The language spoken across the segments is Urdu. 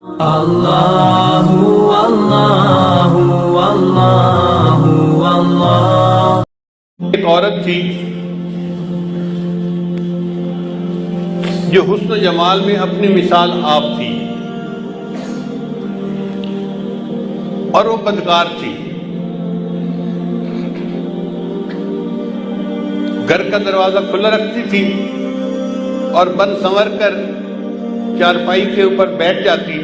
اللہ اللہ اللہ اللہ۔ ایک عورت تھی جو حسن و جمال میں اپنی مثال آپ تھی، اور وہ بدکار تھی۔ گھر کا دروازہ کھلا رکھتی تھی اور بن سنور کر چارپائی کے اوپر بیٹھ جاتی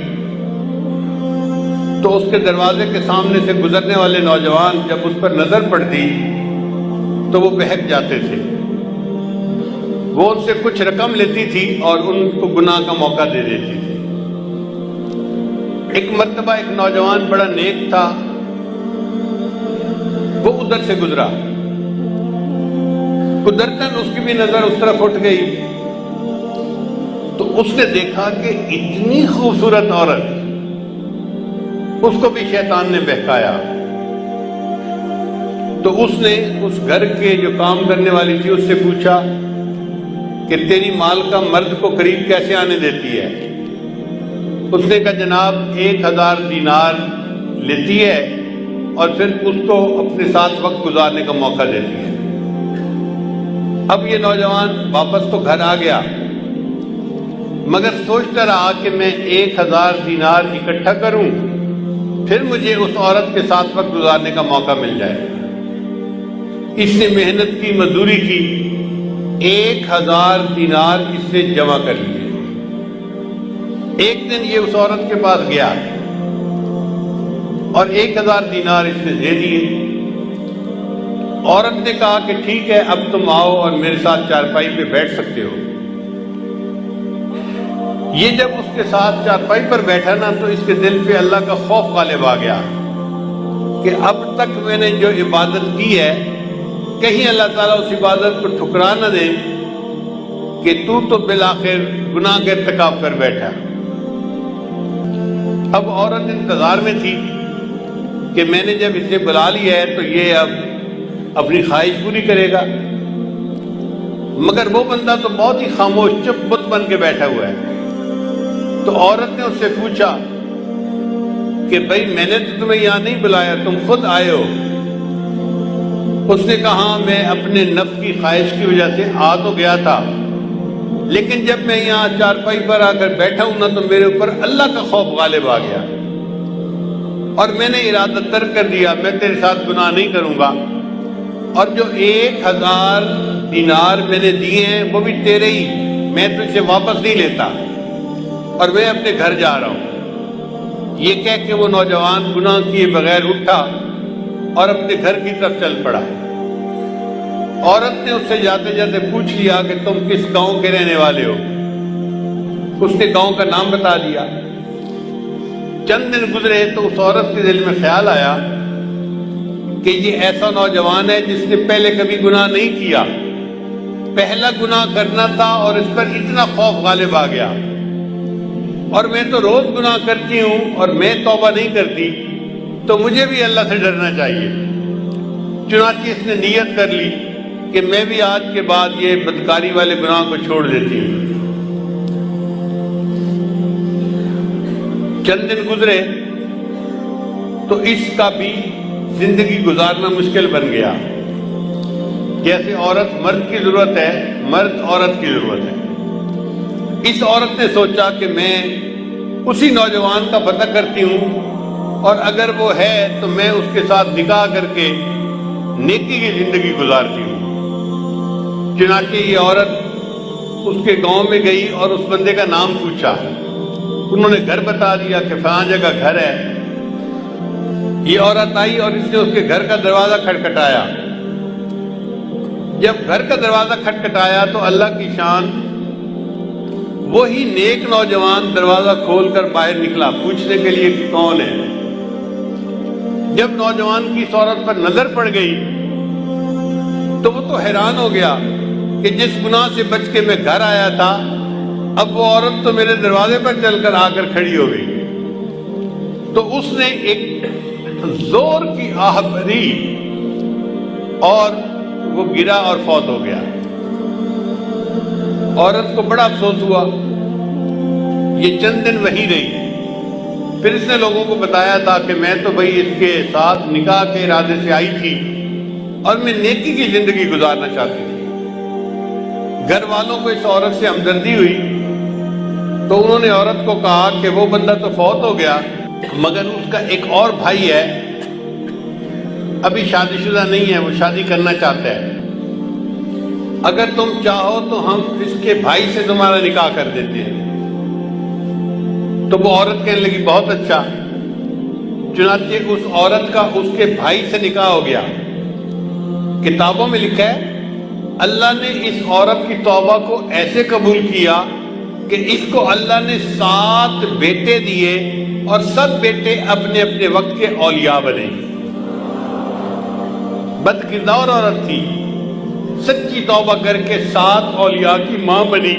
تو اس کے دروازے کے سامنے سے گزرنے والے نوجوان جب اس پر نظر پڑتی تو وہ بہک جاتے تھے۔ وہ ان سے کچھ رقم لیتی تھی اور ان کو گناہ کا موقع دے دیتی تھی۔ ایک مرتبہ ایک نوجوان بڑا نیک تھا، وہ ادھر سے گزرا، قدرتاً اس کی بھی نظر اس طرف اٹھ گئی تو اس نے دیکھا کہ اتنی خوبصورت عورت، اس کو بھی شیطان نے بہکایا۔ تو اس نے اس گھر کے جو کام کرنے والی تھی اس سے پوچھا کہ تیری مال کا مرد کو قریب کیسے آنے دیتی ہے؟ اس نے کہا جناب 1000 دینار لیتی ہے اور پھر اس کو اپنے ساتھ وقت گزارنے کا موقع دیتی ہے۔ اب یہ نوجوان واپس تو گھر آ گیا، مگر سوچتا رہا کہ میں 1000 دینار اکٹھا کروں پھر مجھے اس عورت کے ساتھ وقت گزارنے کا موقع مل جائے۔ اس نے محنت کی، مزدوری کی، 1000 دینار اس سے جمع کر لیے۔ ایک دن یہ اس عورت کے پاس گیا اور 1000 دینار اس نے دے دیے۔ عورت نے کہا کہ ٹھیک ہے، اب تم آؤ اور میرے ساتھ چارپائی پہ بیٹھ سکتے ہو۔ یہ جب اس کے ساتھ چارپائی پر بیٹھا نا تو اس کے دل پہ اللہ کا خوف غالب آ گیا کہ اب تک میں نے جو عبادت کی ہے کہیں اللہ تعالیٰ اس عبادت کو ٹھکرا نہ دے کہ تو بالآخر گناہ کا ارتکاب کر بیٹھا۔ اب عورت انتظار میں تھی کہ میں نے جب اسے بلا لیا ہے تو یہ اب اپنی خواہش پوری کرے گا، مگر وہ بندہ تو بہت ہی خاموش چپ بت بن کے بیٹھا ہوا ہے۔ تو عورت نے اس سے پوچھا کہ بھائی میں نے تو تمہیں یہاں نہیں بلایا، تم خود آئے ہو۔ اس نے کہا میں اپنے نفس کی خواہش کی وجہ سے آ تو گیا تھا، لیکن جب میں یہاں چارپائی پر آ کر بیٹھا ہوں نا تو میرے اوپر اللہ کا خوف غالب آ گیا اور میں نے ارادہ ترک کر دیا، میں تیرے ساتھ گناہ نہیں کروں گا، اور جو 1000 دینار میں نے دیے ہیں وہ بھی تیرے ہی، میں تجھ سے واپس نہیں لیتا اور میں اپنے گھر جا رہا ہوں۔ یہ کہہ کے وہ نوجوان گناہ کیے بغیر اٹھا اور اپنے گھر کی طرف چل پڑا۔ عورت نے اس سے جاتے جاتے پوچھ لیا کہ تم کس گاؤں کے رہنے والے ہو؟ اس نے گاؤں کا نام بتا دیا۔ چند دن گزرے تو اس عورت کے دل میں خیال آیا کہ یہ ایسا نوجوان ہے جس نے پہلے کبھی گناہ نہیں کیا، پہلا گناہ کرنا تھا اور اس پر اتنا خوف غالب آ گیا، اور میں تو روز گناہ کرتی ہوں اور میں توبہ نہیں کرتی، تو مجھے بھی اللہ سے ڈرنا چاہیے۔ چنانچہ اس نے نیت کر لی کہ میں بھی آج کے بعد یہ بدکاری والے گناہ کو چھوڑ دیتی ہوں۔ چند دن گزرے تو اس کا بھی زندگی گزارنا مشکل بن گیا۔ جیسے عورت مرد کی ضرورت ہے، مرد عورت کی ضرورت ہے۔ اس عورت نے سوچا کہ میں اسی نوجوان کا پتہ کرتی ہوں اور اگر وہ ہے تو میں اس کے ساتھ نکاح کر کے نیکی کی زندگی گزارتی ہوں۔ چنانچہ یہ عورت اس کے گاؤں میں گئی اور اس بندے کا نام پوچھا۔ انہوں نے گھر بتا دیا کہ فلاں جگہ گھر ہے۔ یہ عورت آئی اور اس نے اس کے گھر کا دروازہ کھٹکھٹایا۔ جب گھر کا دروازہ کھٹکھٹایا تو اللہ کی شان، وہی نیک نوجوان دروازہ کھول کر باہر نکلا پوچھنے کے لیے کہ کون ہے۔ جب نوجوان کی اس عورت پر نظر پڑ گئی تو وہ تو حیران ہو گیا کہ جس گناہ سے بچ کے میں گھر آیا تھا اب وہ عورت تو میرے دروازے پر چل کر آ کر کھڑی ہو گئی۔ تو اس نے ایک زور کی آہ بھری اور وہ گرا اور فوت ہو گیا۔ عورت کو بڑا افسوس ہوا، یہ چند دن وہیں رہی پھر اس نے لوگوں کو بتایا تھا کہ میں تو بھائی اس کے ساتھ نکاح کے ارادے سے آئی تھی اور میں نیکی کی زندگی گزارنا چاہتی تھی۔ گھر والوں کو اس عورت سے ہمدردی ہوئی تو انہوں نے عورت کو کہا کہ وہ بندہ تو فوت ہو گیا مگر اس کا ایک اور بھائی ہے، ابھی شادی شدہ نہیں ہے، وہ شادی کرنا چاہتا ہے، اگر تم چاہو تو ہم اس کے بھائی سے تمہارا نکاح کر دیتے ہیں۔ تو وہ عورت کہنے لگی بہت اچھا، چنانچہ اس عورت کا اس کے بھائی سے نکاح ہو گیا۔ کتابوں میں لکھا ہے اللہ نے اس عورت کی توبہ کو ایسے قبول کیا کہ اس کو اللہ نے 7 بیٹے دیے اور سب بیٹے اپنے اپنے وقت کے اولیاء بنے۔ بد کردار عورت تھی، سچی توبہ کر کے 7 اولیاء کی ماں بنی۔